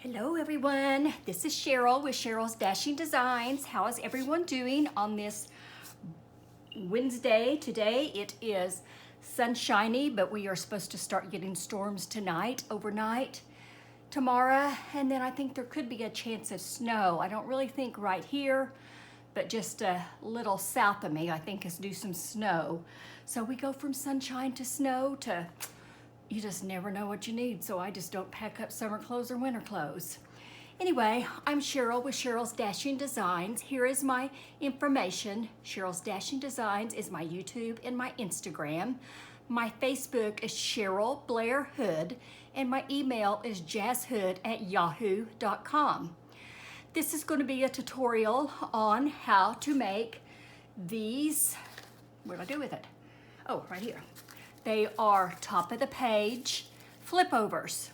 Hello everyone, this is Sheryl with Sheryl's Dashing Designs. How is everyone doing on this Wednesday? Today it is sunshiny, but we are supposed to start getting storms tonight, overnight, tomorrow, and then I think there could be a chance of snow. I don't really think right here, but just a little south of me, I think is due some snow. So we go from sunshine to snow to you just never know what you need, so I just don't pack up summer clothes or winter clothes. Anyway, I'm Sheryl with Sheryl's Dashing Designs. Here is my information. Sheryl's Dashing Designs is my YouTube and my Instagram. My Facebook is Sheryl Blair Hood, and my email is jazzhood@yahoo.com. This is going to be a tutorial on how to make these, what did I do with it? Oh, right here. They are top of the page flip overs.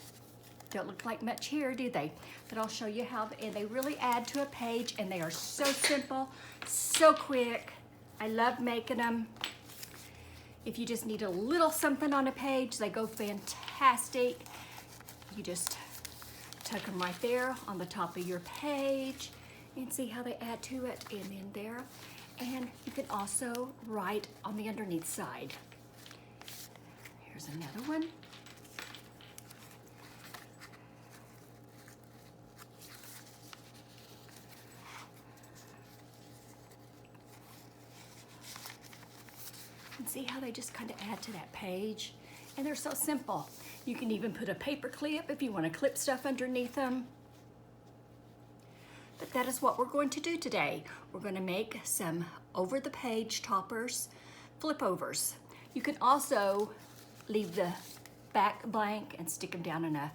Don't look like much here, do they? But I'll show you how, and they really add to a page, and they are so simple, so quick. I love making them. If you just need a little something on a page, they go fantastic. You just tuck them right there on the top of your page and see how they add to it, and then there. And you can also write on the underneath side. Here's another one. And see how they just kind of add to that page? And they're so simple. You can even put a paper clip if you want to clip stuff underneath them. But that is what we're going to do today. We're going to make some over the page toppers, flip overs. You can also leave the back blank and stick them down in a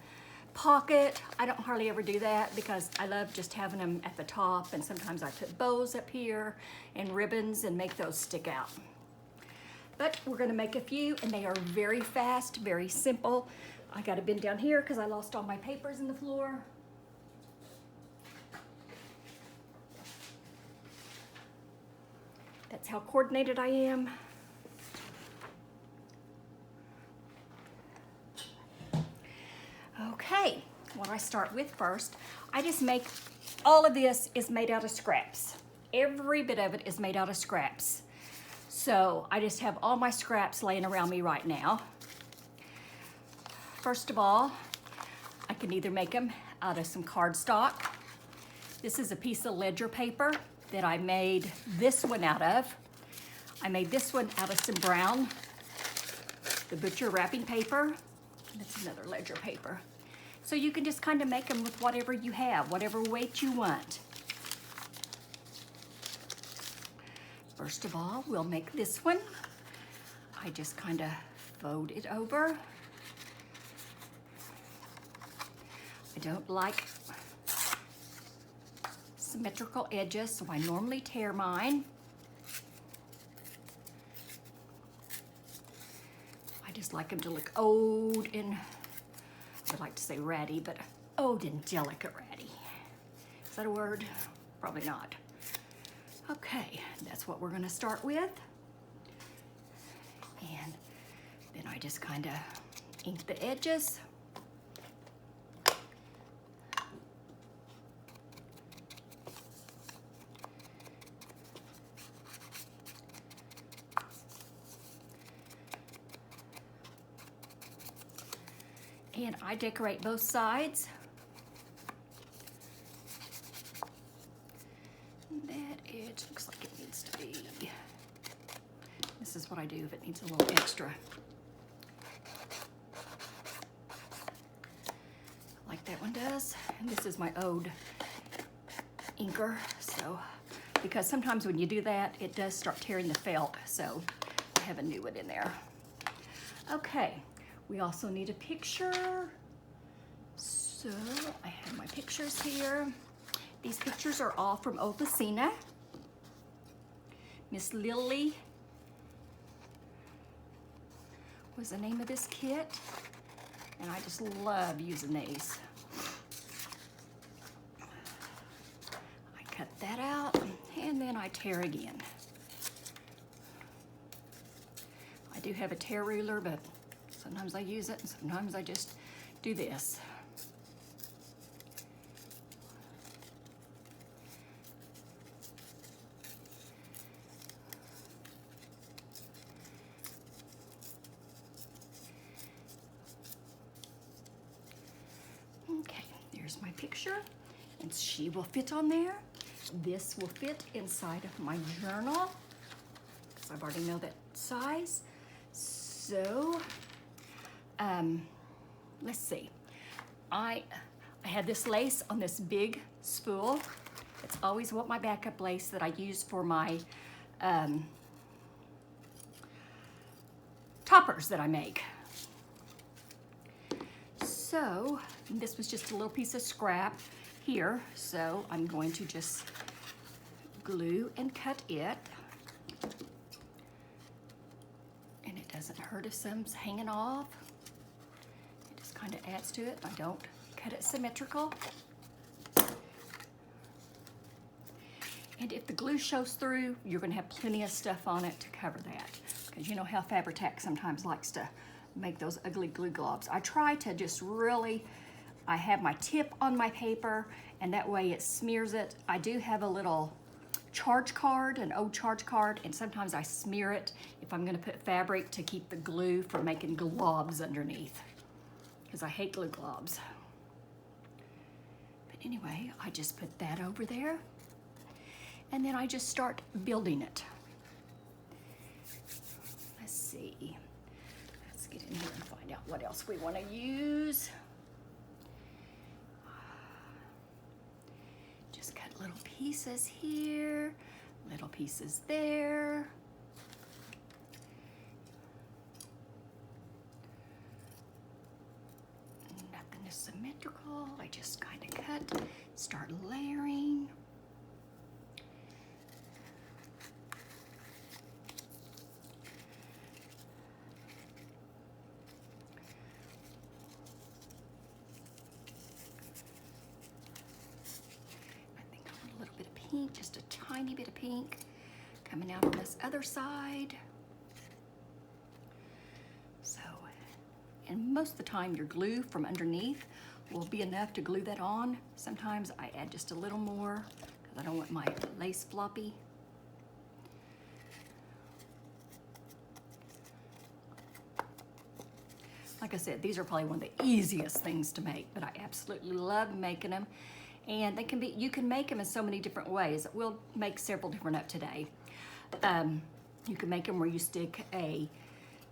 pocket. I don't hardly ever do that because I love just having them at the top, and sometimes I put bows up here and ribbons and make those stick out. But we're gonna make a few, and they are very fast, very simple. I gotta bend down here because I lost all my papers in the floor. That's how coordinated I am. Okay, what I start with first, I just make, all of this is made out of scraps. Every bit of it is made out of scraps. So I just have all my scraps laying around me right now. First of all, I can either make them out of some cardstock. This is a piece of ledger paper that I made this one out of. I made this one out of some brown, the butcher wrapping paper. That's another ledger paper. So you can just kind of make them with whatever you have, whatever weight you want. First of all, we'll make this one. I just kind of fold it over. I don't like symmetrical edges, so I normally tear mine. I just like them to look old and, I'd like to say ratty, but old and delicate ratty. Is that a word? Probably not. Okay, that's what we're gonna start with. And then I just kind of ink the edges. And I decorate both sides. That it looks like it needs to be. This is what I do if it needs a little extra. Like that one does. And this is my Ode inker. So, because sometimes when you do that, it does start tearing the felt. So I have a new one in there. Okay. We also need a picture. So I have my pictures here. These pictures are all from Old Lucina. Miss Lily was the name of this kit. And I just love using these. I cut that out and then I tear again. I do have a tear ruler, but sometimes I use it and sometimes I just do this. my picture, and she will fit on there. This will fit inside of my journal, because I've already know that size. So, let's see. I had this lace on this big spool. It's always what my backup lace that I use for my toppers that I make. So this was just a little piece of scrap here, so I'm going to just glue and cut it. And it doesn't hurt if some's hanging off. It just kind of adds to it. I don't cut it symmetrical. And if the glue shows through, you're going to have plenty of stuff on it to cover that. Because you know how Fabri-Tac sometimes likes to make those ugly glue globs. I try to just really, I have my tip on my paper, and that way it smears it. I do have a little charge card, an old charge card, and sometimes I smear it if I'm going to put fabric to keep the glue from making globs underneath, because I hate glue globs. But anyway, I just put that over there, and then I just start building it. Let's see. Let's get in here and find out what else we want to use. Just cut little pieces here, little pieces there. Nothing is symmetrical. I just kind of cut, start layering. Just a tiny bit of pink coming out on this other side. So, and most of the time your glue from underneath will be enough to glue that on. Sometimes I add just a little more because I don't want my lace floppy. Like I said, these are probably one of the easiest things to make, but I absolutely love making them. And they can be, you can make them in so many different ways. We'll make several different up today. You can make them where you stick a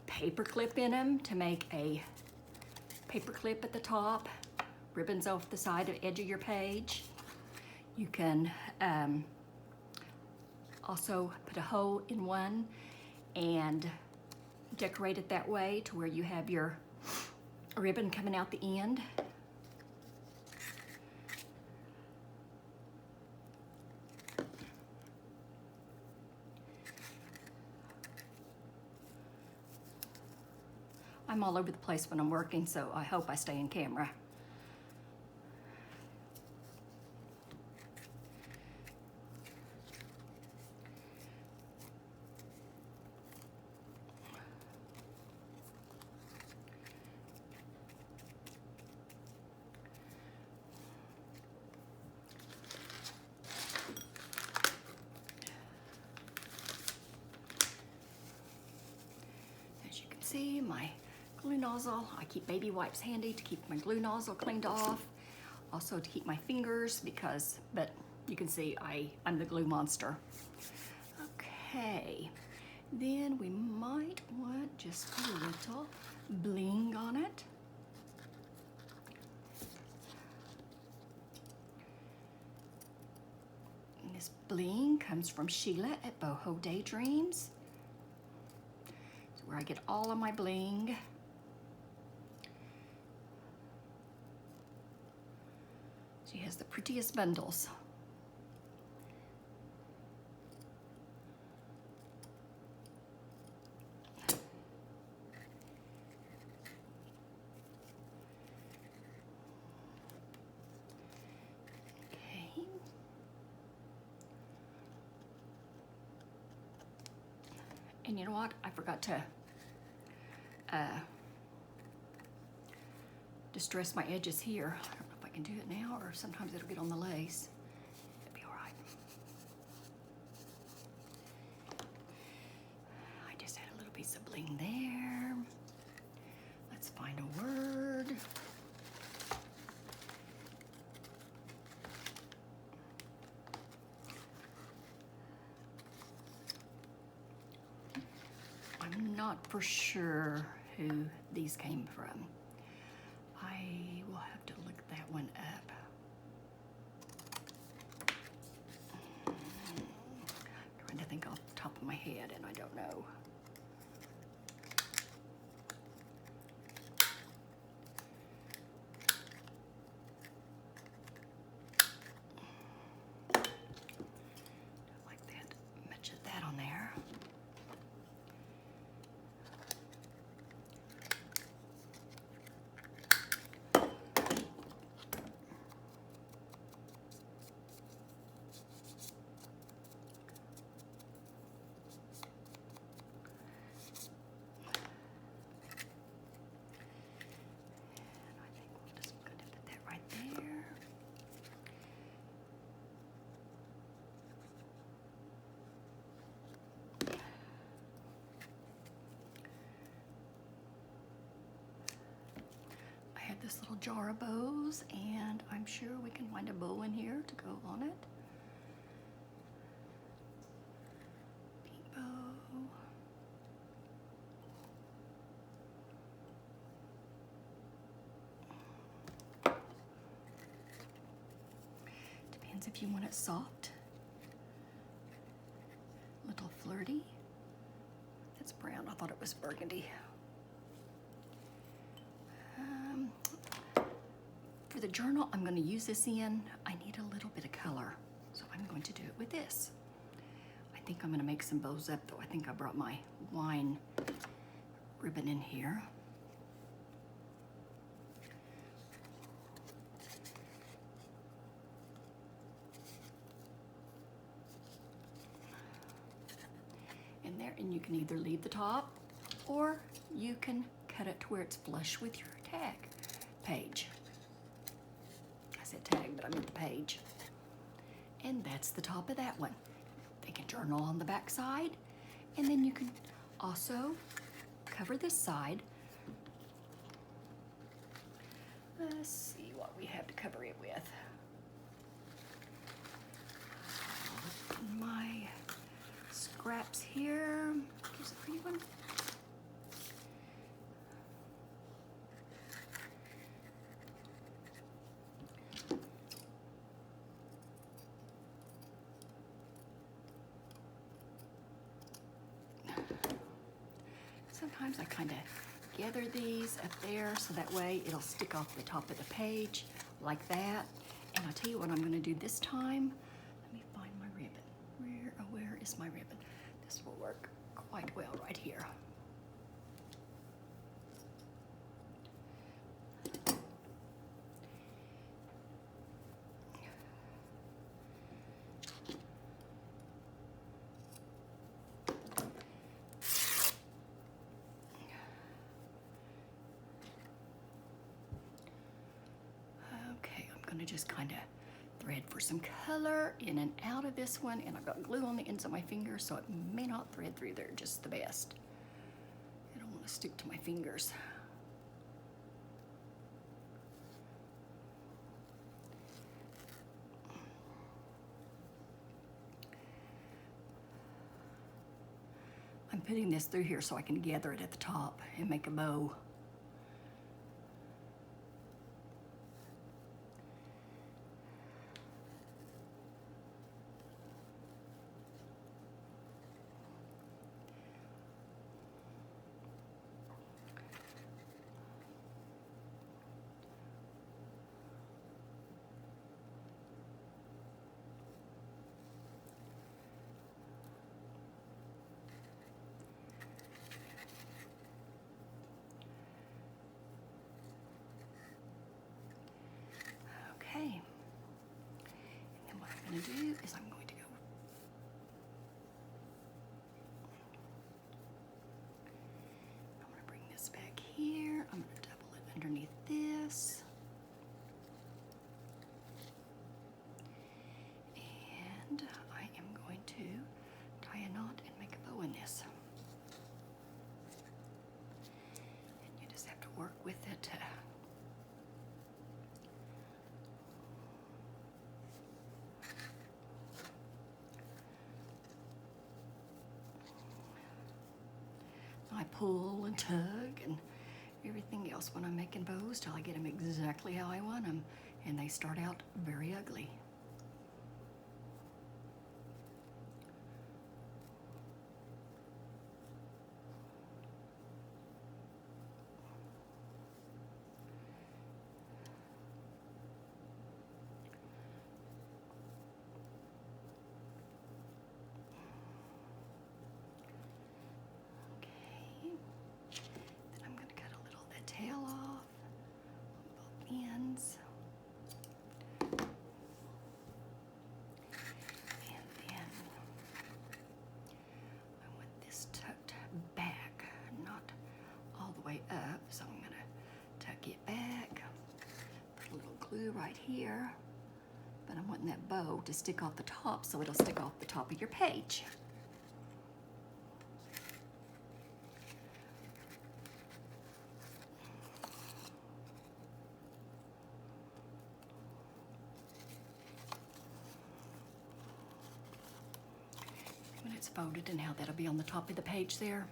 paper clip in them to make a paper clip at the top, ribbons off the side of edge of your page. You can also put a hole in one and decorate it that way to where you have your ribbon coming out the end. I'm all over the place when I'm working, so I hope I stay in camera. As you can see, my glue nozzle. I keep baby wipes handy to keep my glue nozzle cleaned off. Also to keep my fingers but you can see I'm the glue monster. Okay, then we might want just a little bling on it. And this bling comes from Sheila at bohodaydreams. It's where I get all of my bling. She has the prettiest bundles. Okay. And you know what? I forgot to distress my edges here. I don't know if I can do it now, or sometimes it'll get on the lace. It'll be all right. I just had a little piece of bling there. Let's find a word. not for sure who these came from. I will have to look that one up. Trying to think off the top of my head, and I don't know. Like that, much of that on there. This little jar of bows, and I'm sure we can find a bow in here to go on it. Pink bow. Depends if you want it soft, a little flirty. It's brown. I thought it was burgundy. For the journal I'm going to use this in, I need a little bit of color, so I'm going to do it with this. I think I'm going to make some bows up, though. I think I brought my wine ribbon in here. In there, and you can either leave the top, or you can cut it to where it's flush with your tag page. I said tag, but I meant the page. And that's the top of that one. They can journal on the back side, and then you can also cover this side. Let's see what we have to cover it with. My scraps here. Here's a pretty one. Sometimes I kind of gather these up there so that way it'll stick off the top of the page like that. And I'll tell you what I'm going to do this time. Let me find my ribbon. Where is my ribbon? This will work quite well right here. Just kind of thread for some color in and out of this one, and I've got glue on the ends of my fingers, so it may not thread through there just the best. I don't want to stick to my fingers. I'm putting this through here so I can gather it at the top and make a bow. Okay, and then what I'm going to do is I'm going to go bring this back here. I'm going to double it underneath this. And I am going to tie a knot and make a bow in this. And you just have to work with it. pull and tug and everything else when I'm making bows till I get them exactly how I want them, and they start out very ugly. Tail off on both ends. And then I want this tucked back, not all the way up, so I'm gonna tuck it back, put a little glue right here, but I'm wanting that bow to stick off the top so it'll stick off the top of your page. When it's folded and how that'll be on the top of the page there.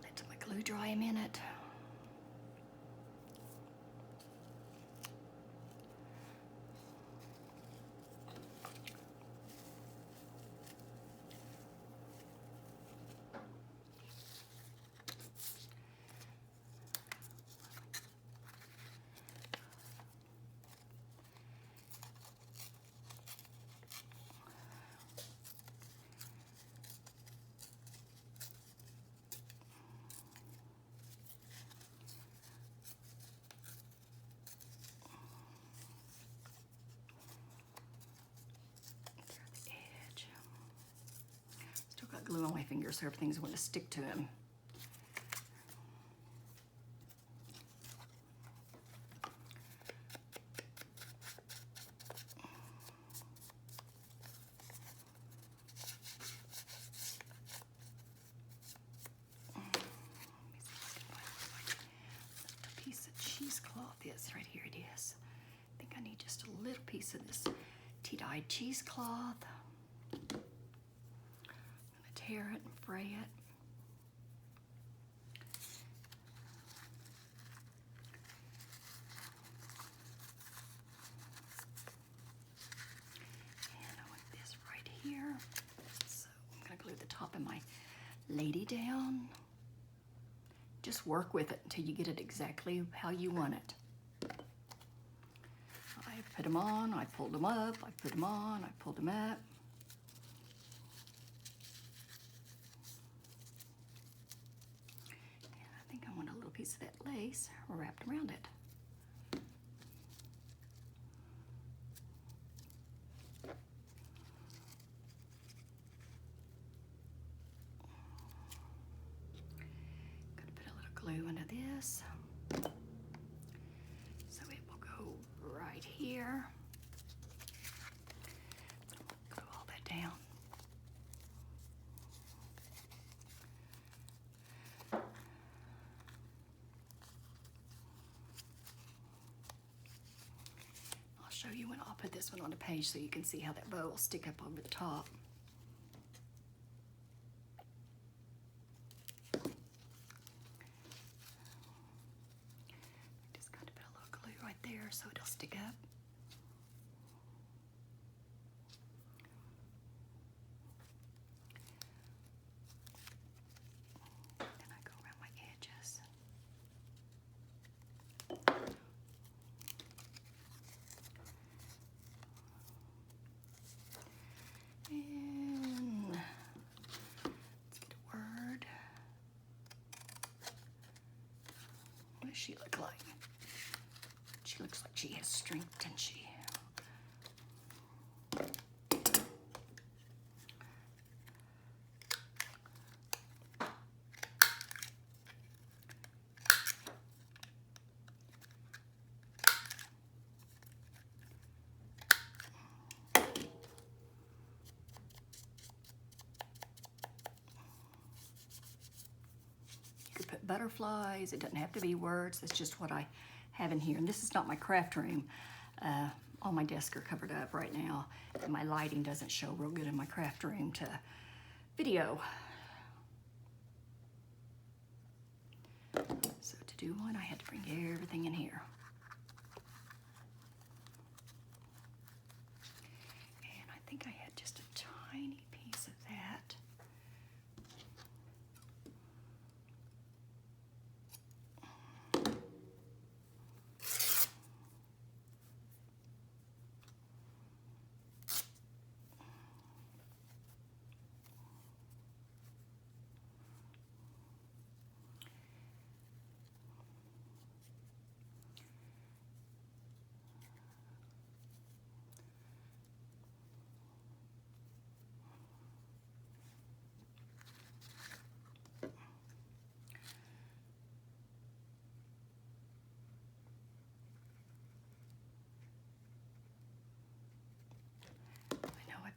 Let my glue dry a minute. Got glue on my fingers so everything's going to stick to him. A piece of cheesecloth is right here. It is. I think I need just a little piece of this tea-dyed cheesecloth. Tear it and fray it. And I want this right here. So I'm going to glue the top of my lady down. Just work with it until you get it exactly how you want it. I put them on, I pulled them up, I put them on, I pulled them up. Piece of that lace wrapped around it. Gonna put a little glue into this so it will go right here. Glue all that down. Show you when I'll put this one on the page so you can see how that bow will stick up over the top. Just got to put a little glue right there so it'll stick up. Then I go around my edges. And let's get a word. What does she look like? She looks like she has strength, doesn't she? Butterflies. It doesn't have to be words. It's just what I have in here. And this is not my craft room. all my desks are covered up right now, and my lighting doesn't show real good in my craft room to video. So to do one, I had to bring everything in here. And I think I had just a tiny piece of that.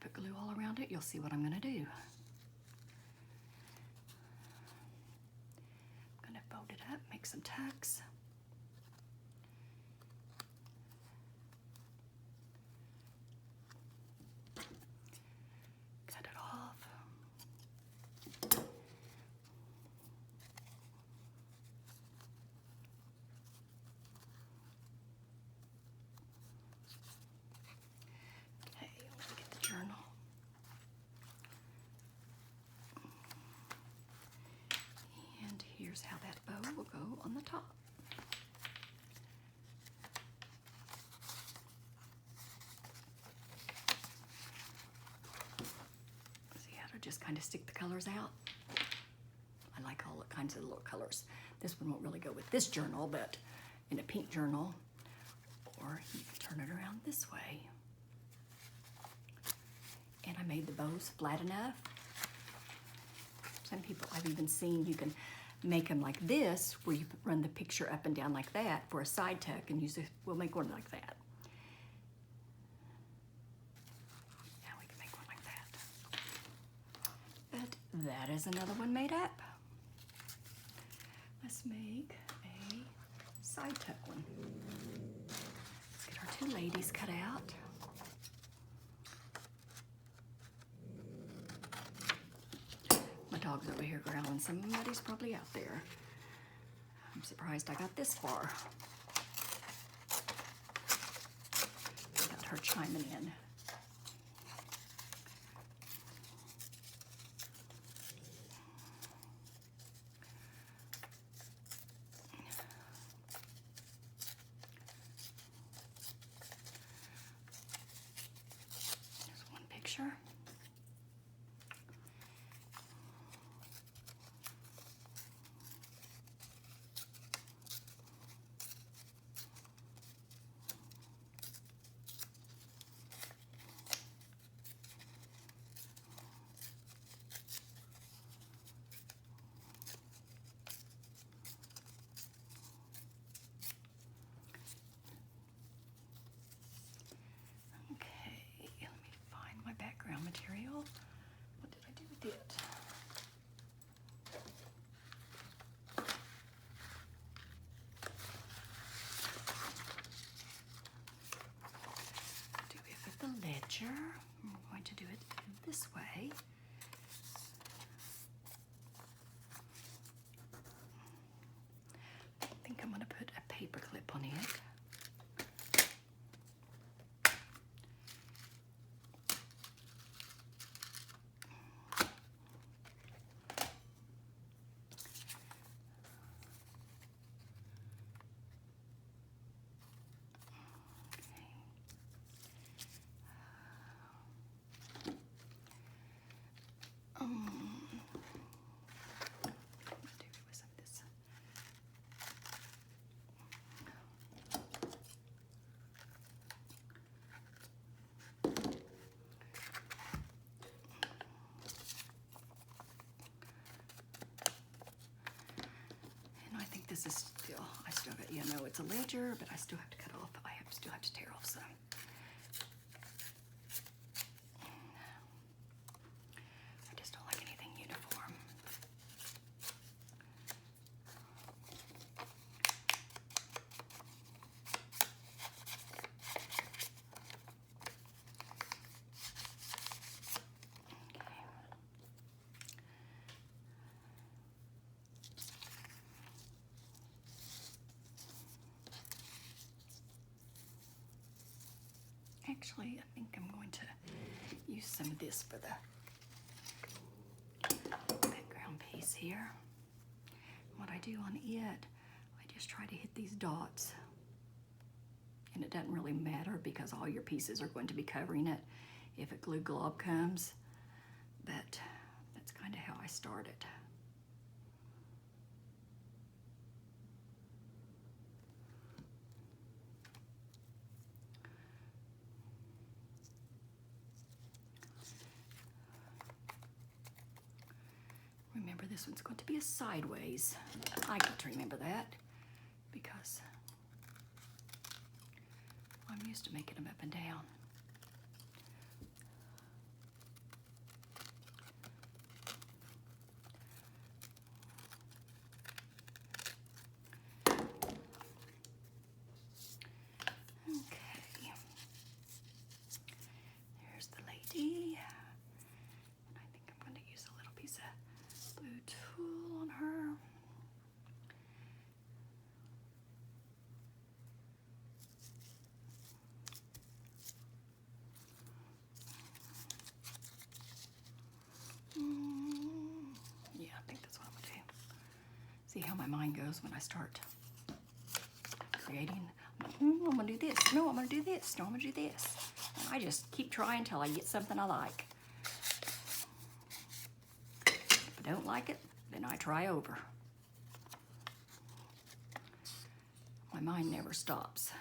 Put glue all around it, you'll see what I'm going to do. I'm going to fold it up, make some tucks. Cut it off. Okay, let me get the journal. And here's how that bow will go on the top. See how to just kind of stick the colors out? I like all kinds of little colors. This one won't really go with this journal, but in a pink journal, or you can turn it around this way. And I made the bows flat enough. Some people I've even seen, you can make them like this, where you run the picture up and down like that for a side tuck, and use it. We'll make one like that. Now we can make one like that. But that is another one made up. Let's make a side tuck one. Let's get our two ladies cut out. My dog's over here growling. Somebody's probably out there. I'm surprised I got this far without her chiming in. There's one picture. Background material. What did I do with it? Do it with the ledger. I'm going to do it this way. I think I'm going to put a paper clip on it. This is still, I still got, you know, it's a ledger, but I still have to cut off. Still have to tear off some. I just don't like anything uniform. Actually, I think I'm going to use some of this for the background piece here. What I do on it, I just try to hit these dots. And it doesn't really matter because all your pieces are going to be covering it if a glue glob comes. But that's kind of how I start it. Remember, this one's going to be a sideways. I get to remember that because I'm used to making them up and down. Okay. There's the lady. And I think I'm going to use a little piece of blue tulle on her. Yeah, I think that's what I'm gonna do. See how my mind goes when I start creating. I'm gonna do this. No, I'm gonna do this. No, I'm gonna do this. And I just keep trying until I get something I like. If I don't like it, then I try over. My mind never stops.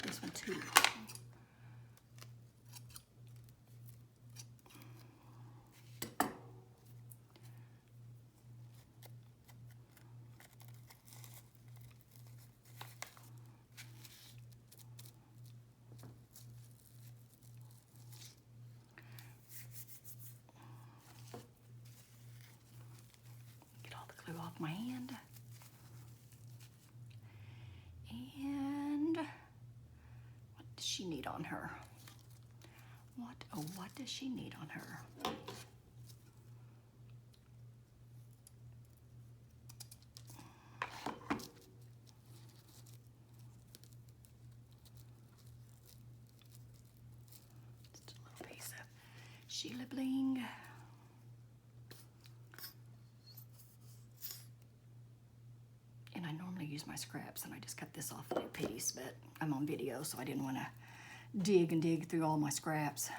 This one too long. Get all the glue off my hand. And what does she need on her? What does she need on her? Just a little piece of Sheila Bling. And I normally use my scraps, and I just cut this off a piece, but I'm on video, so I didn't want to dig and dig through all my scraps.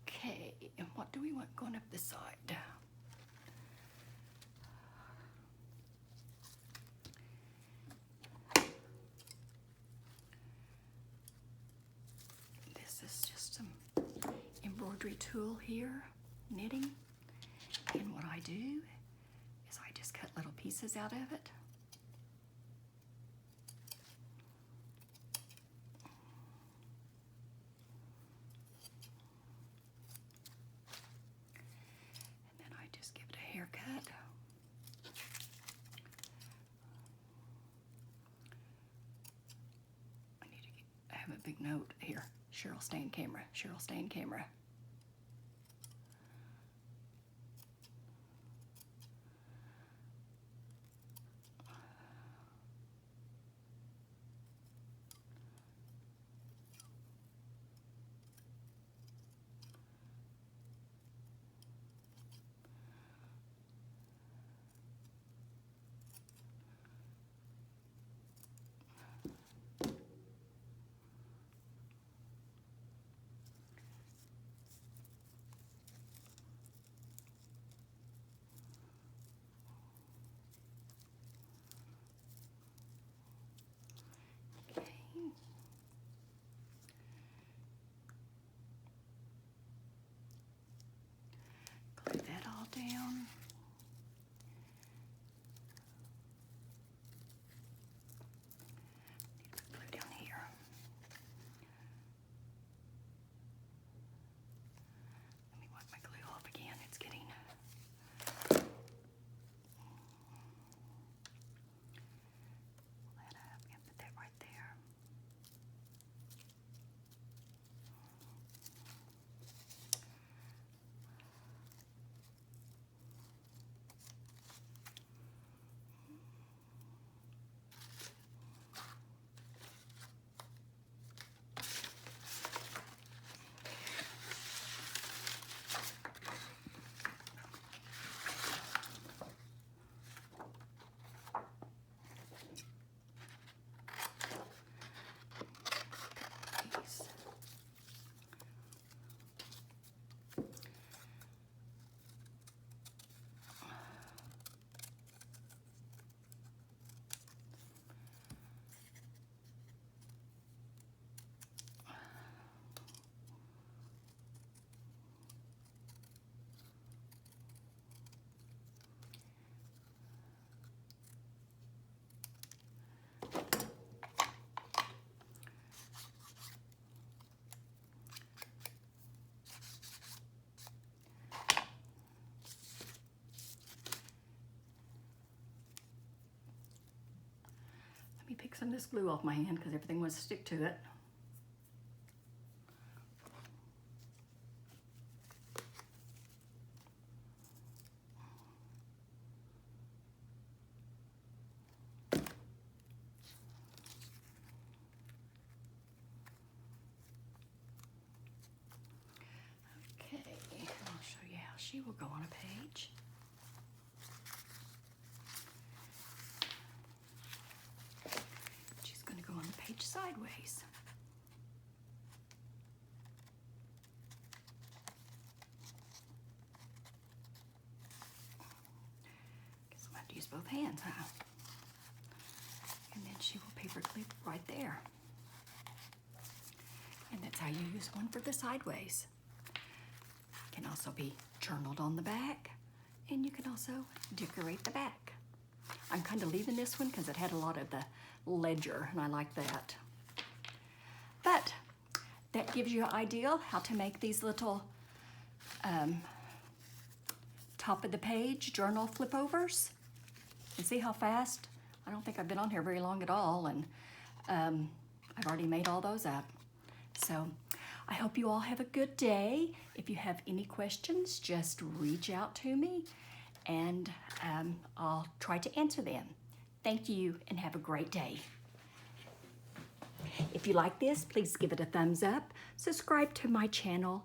Okay, and what do we want going up this side? This is just some embroidery tulle here, knitting. And what I do is I just cut little pieces out of it. Haircut. I have a big note here. Sheryl, stay in camera. Sheryl, stay in camera. getting. That up and put that right there. Let me pick some of this glue off my hand because everything wants to stick to it. Okay, I'll show you how she will go on a page. She's going to go on the page sideways. Guess I'm going to have to use both hands, huh? And then she will paper clip right there. And that's how you use one for the sideways. Can also be journaled on the back, and you can also decorate the back. I'm kind of leaving this one because it had a lot of the ledger, and I like that. But that gives you an idea how to make these little top of the page journal flip overs. And see how fast? I don't think I've been on here very long at all, and I've already made all those up. So I hope you all have a good day. If you have any questions, just reach out to me, and I'll try to answer them. Thank you, and have a great day. If you like this, please give it a thumbs up, subscribe to my channel,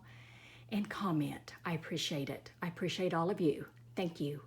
and comment. I appreciate it. I appreciate all of you. Thank you.